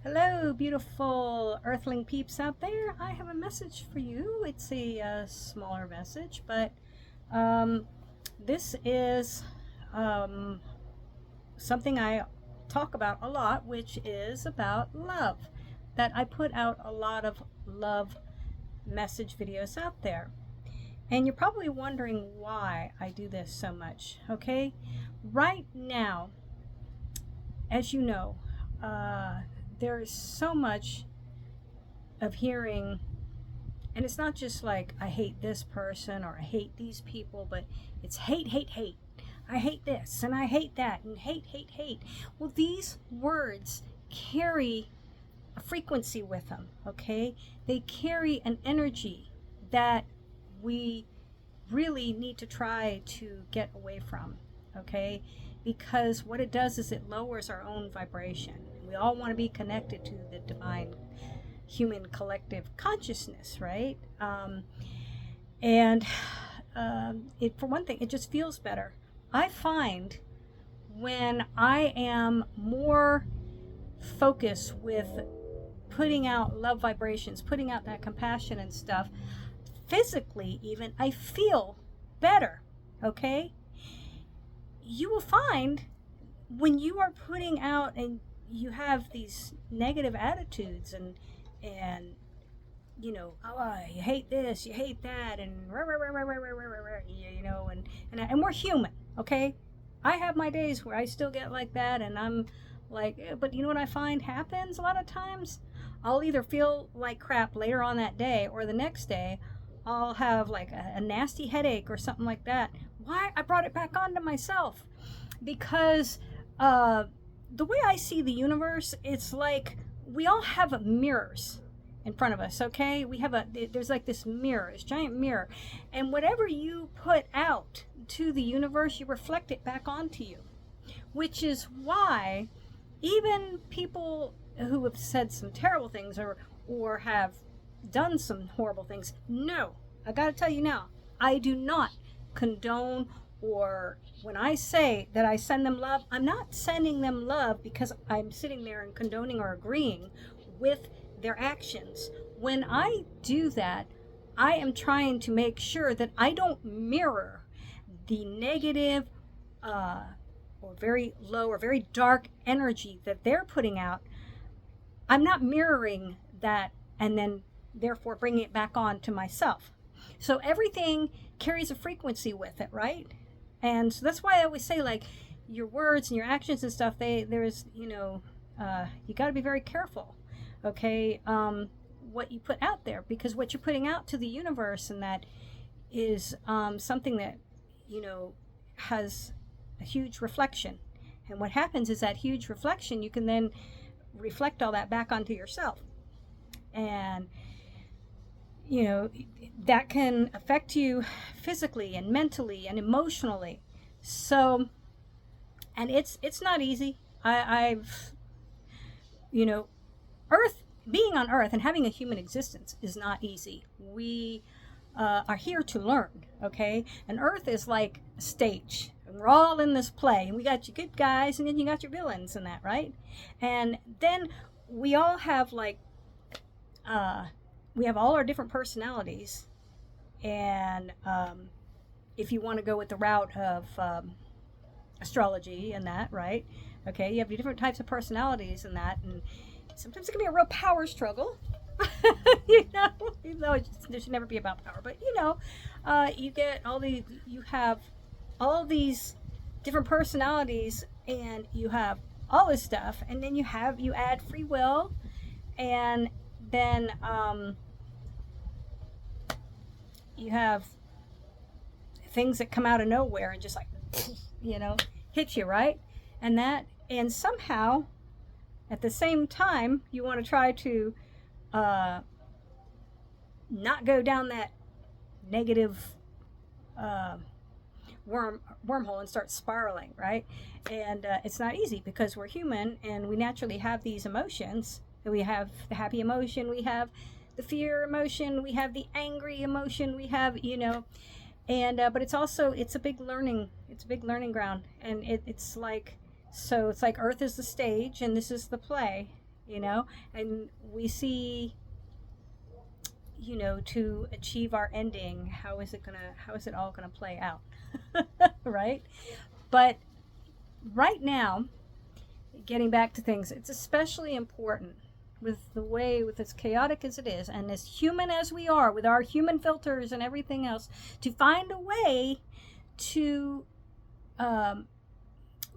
Hello, beautiful earthling peeps out there. I have a message for you. It's a smaller message, but um, this is um, something I talk about a lot, which is about love. That I put out a lot of love message videos out there. And you're probably wondering why I do this so much, okay? Right now, as you know, uh, there is so much of hearing. And it's not just like, I hate this person or I hate these people, but it's hate, hate, hate. I hate this and I hate that and hate, hate, hate. Well, these words carry a frequency with them, okay? They carry an energy that we really need to try to get away from, okay? Because what it does is it lowers our own vibration. We all want to be connected to the divine human collective consciousness, right? And it, for one thing, it just feels better. I find when I am more focused with putting out love vibrations, putting out that compassion and stuff, physically even, I feel better, okay? You will find when you are putting out and you have these negative attitudes and oh, you hate this, you hate that, and and we're human, okay? I have my days where I still get like that, and I'm like, but you know what I find happens a lot of times? I'll either feel like crap later on that day, or the next day I'll have like a nasty headache or something like that. Why? I brought it back onto myself because the way I see the universe, it's like we all have mirrors in front of us, okay? There's like this mirror, this giant mirror, and whatever you put out to the universe, you reflect it back onto you, which is why even people who have said some terrible things or have done some horrible things, no, I gotta tell you now, I do not condone, or when I say that I send them love, I'm not sending them love because I'm sitting there and condoning or agreeing with their actions. When I do that, I am trying to make sure that I don't mirror the negative or very low or very dark energy that they're putting out. I'm not mirroring that and then therefore bringing it back on to myself. So everything carries a frequency with it, right? And so that's why I always say, like, your words and your actions and stuff, there's, you got to be very careful, okay, what you put out there, because what you're putting out to the universe, and that is something that, has a huge reflection. And what happens is that huge reflection, you can then reflect all that back onto yourself. And that can affect you physically and mentally and emotionally. So, and it's not easy. I've Earth, being on Earth and having a human existence is not easy. We are here to learn, okay? And Earth is like a stage, and we're all in this play, and we got your good guys and then you got your villains and that, right? And then we all have we have all our different personalities. And if you want to go with the route of astrology and that, right? Okay, you have your different types of personalities and that, and sometimes it can be a real power struggle. Even though there should never be about power, but you get you have all these different personalities, and you have all this stuff, and then you add free will, and then you have things that come out of nowhere and just like hit you, right? And somehow at the same time you want to try to not go down that negative wormhole and start spiraling, right? And it's not easy because we're human and we naturally have these emotions. We have the happy emotion, we have the fear emotion, we have the angry emotion, we have and but it's a big learning ground. And it's like Earth is the stage and this is the play, you know, and we see, you know, to achieve our ending, how is it all gonna play out? Right? But right now, getting back to things, it's especially important with the way, with as chaotic as it is, and as human as we are, with our human filters and everything else, to find a way to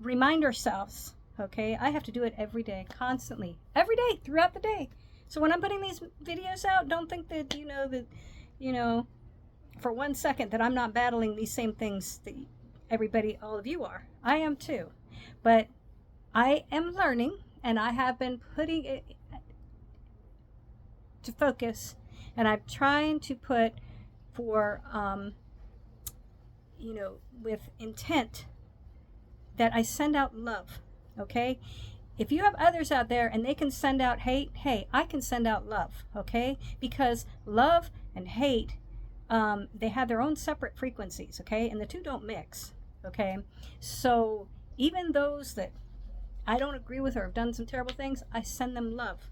remind ourselves. Okay, I have to do it every day, constantly, every day, throughout the day. So when I'm putting these videos out, don't think that, you know, for 1 second that I'm not battling these same things that everybody, all of you are. I am too. But I am learning, and I have been putting it to focus, and I'm trying to put for, you know, with intent, that I send out love, okay? If you have others out there and they can send out hate, hey, I can send out love, okay? Because love and hate, they have their own separate frequencies, okay? And the two don't mix, okay? So even those that I don't agree with or have done some terrible things, I send them love.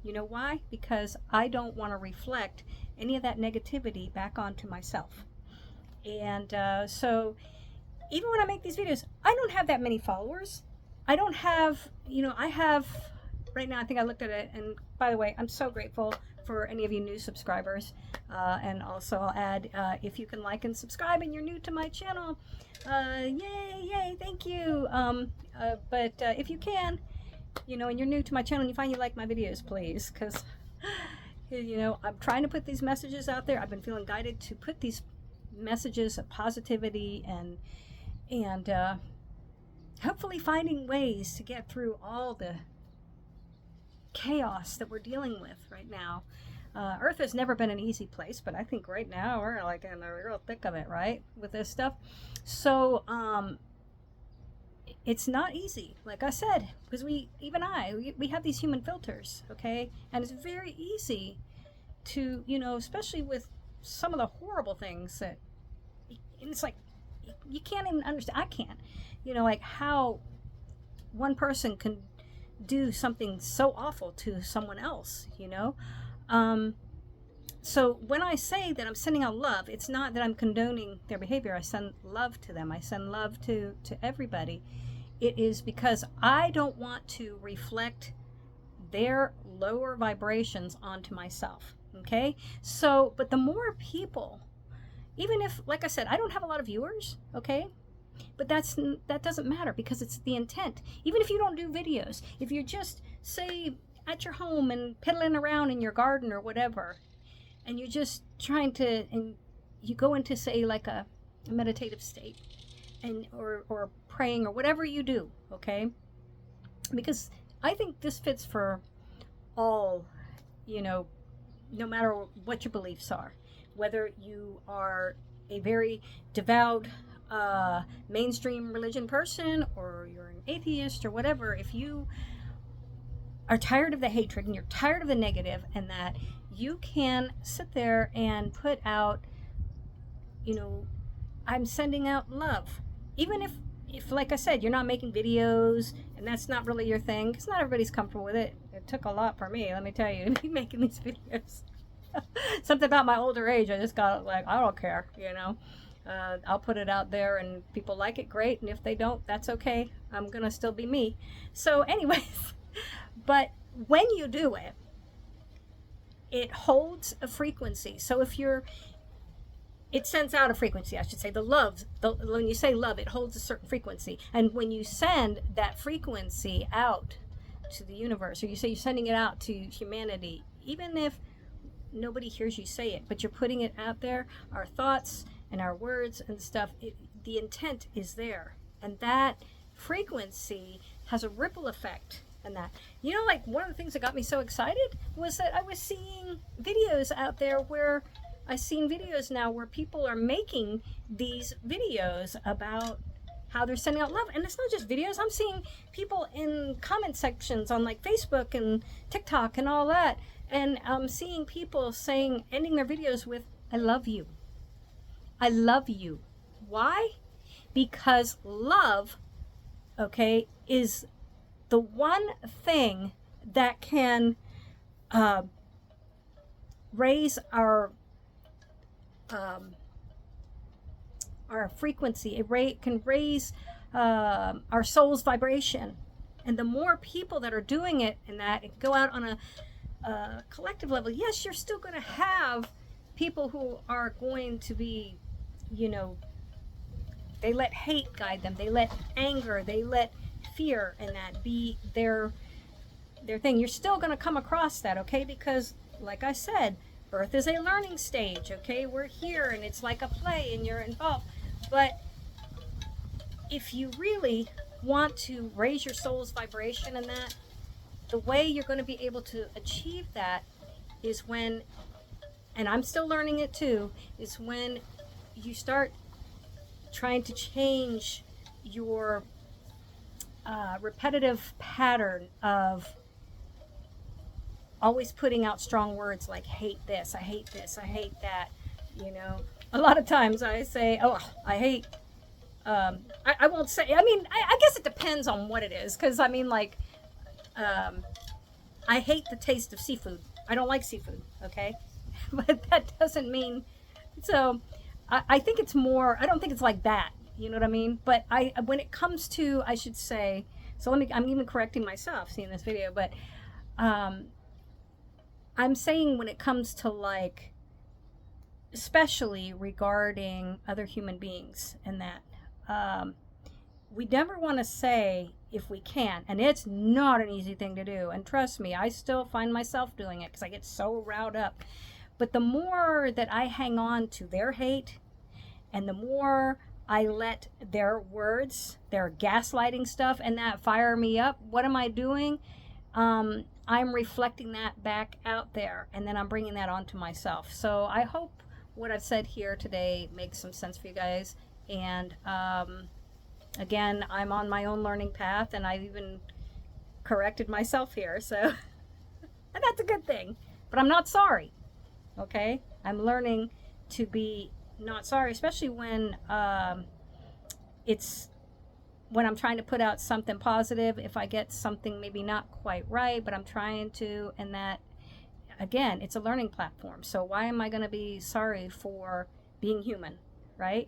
You know why? Because I don't want to reflect any of that negativity back onto myself. And so even when I make these videos, I don't have that many followers. I don't have, you know, I have, right now, I think I looked at it, and by the way, I'm so grateful for any of you new subscribers. And also I'll add, if you can like and subscribe and you're new to my channel, yay, thank you. But if you can, you know, and you're new to my channel and you find you like my videos, please, because, you know, I'm trying to put these messages out there. I've been feeling guided to put these messages of positivity and hopefully finding ways to get through all the chaos that we're dealing with right now. Earth has never been an easy place, but I think right now we're like in the real thick of it, right, with this stuff. So it's not easy, like I said, because we have these human filters, okay? And it's very easy to, you know, especially with some of the horrible things that, and it's like, you can't even understand, I can't, you know, like how one person can do something so awful to someone else, you know? So when I say that I'm sending out love, it's not that I'm condoning their behavior. I send love to them. I send love to everybody. It is because I don't want to reflect their lower vibrations onto myself. Okay? So, but the more people, even if, like I said, I don't have a lot of viewers, okay? But that doesn't matter, because it's the intent. Even if you don't do videos, if you're just, say, at your home and piddling around in your garden or whatever, and you're just trying to, and you go into, say, like a meditative state, and or praying or whatever you do, okay? Because I think this fits for all, you know, no matter what your beliefs are, whether you are a very devout mainstream religion person, or you're an atheist or whatever. If you are tired of the hatred and you're tired of the negative, and that you can sit there and put out, you know, I'm sending out love. Even if like I said, you're not making videos and that's not really your thing, because not everybody's comfortable with it. It took a lot for me, let me tell you, to be making these videos. Something about my older age, I just got like, I don't care, you know. I'll put it out there, and people like it, great, and if they don't, that's okay. I'm gonna still be me. So anyways, but when you do it, it holds a frequency. So if it sends out a frequency, I should say. When you say love, it holds a certain frequency. And when you send that frequency out to the universe, or you say you're sending it out to humanity, even if nobody hears you say it, but you're putting it out there, our thoughts and our words and stuff, the intent is there. And that frequency has a ripple effect. And that, you know, like one of the things that got me so excited was that I was seeing videos out there where I've seen videos now where people are making these videos about how they're sending out love. And it's not just videos. I'm seeing people in comment sections on like Facebook and TikTok and all that. And I'm seeing people ending their videos with, I love you. I love you. Why? Because love, okay, is the one thing that can raise our frequency. It can raise our soul's vibration. And the more people that are doing it and that it go out on a collective level, yes, you're still going to have people who are going to be, you know, they let hate guide them. They let anger, they let fear and that be their thing. You're still going to come across that, okay? Because like I said, Earth is a learning stage, okay? We're here and it's like a play and you're involved. But if you really want to raise your soul's vibration and that, the way you're going to be able to achieve that is when, and I'm still learning it too, is when you start trying to change your repetitive pattern of always putting out strong words like hate this, I hate this, I hate that. You know, a lot of times I say, oh, I hate, I won't say, I mean, I guess it depends on what it is. Cause I mean, like, I hate the taste of seafood. I don't like seafood. Okay. But that doesn't mean, so I think it's more, I don't think it's like that. You know what I mean? But when it comes to, I should say, so I'm even correcting myself seeing this video, but, I'm saying when it comes to like, especially regarding other human beings and that, we never want to say if we can, and it's not an easy thing to do. And trust me, I still find myself doing it because I get so riled up. But the more that I hang on to their hate and the more I let their words, their gaslighting stuff and that fire me up, what am I doing? I'm reflecting that back out there and then I'm bringing that onto myself. So I hope what I've said here today makes some sense for you guys. And again, I'm on my own learning path and I've even corrected myself here. So, and that's a good thing. But I'm not sorry. Okay? I'm learning to be not sorry, especially when when I'm trying to put out something positive, if I get something maybe not quite right, but I'm trying to, and that, again, it's a learning platform. So why am I going to be sorry for being human, right?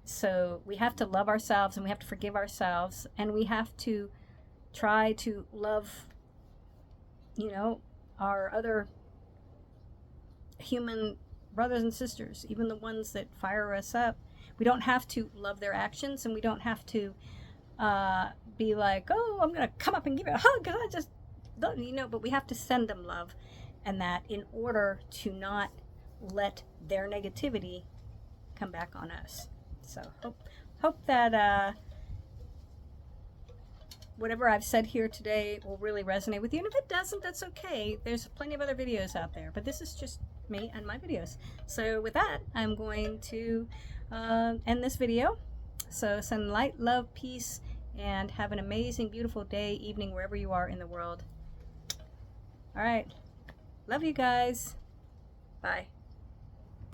So we have to love ourselves and we have to forgive ourselves and we have to try to love, you know, our other human brothers and sisters, even the ones that fire us up. We don't have to love their actions and we don't have to be like, oh, I'm going to come up and give you a hug because I just don't, you know, but we have to send them love and that in order to not let their negativity come back on us. So hope that whatever I've said here today will really resonate with you. And if it doesn't, that's okay. There's plenty of other videos out there, but this is just me and my videos. So with that, I'm going to end this video. So send light, love, peace, and have an amazing, beautiful day, evening, wherever you are in the world. All right. Love you guys. Bye.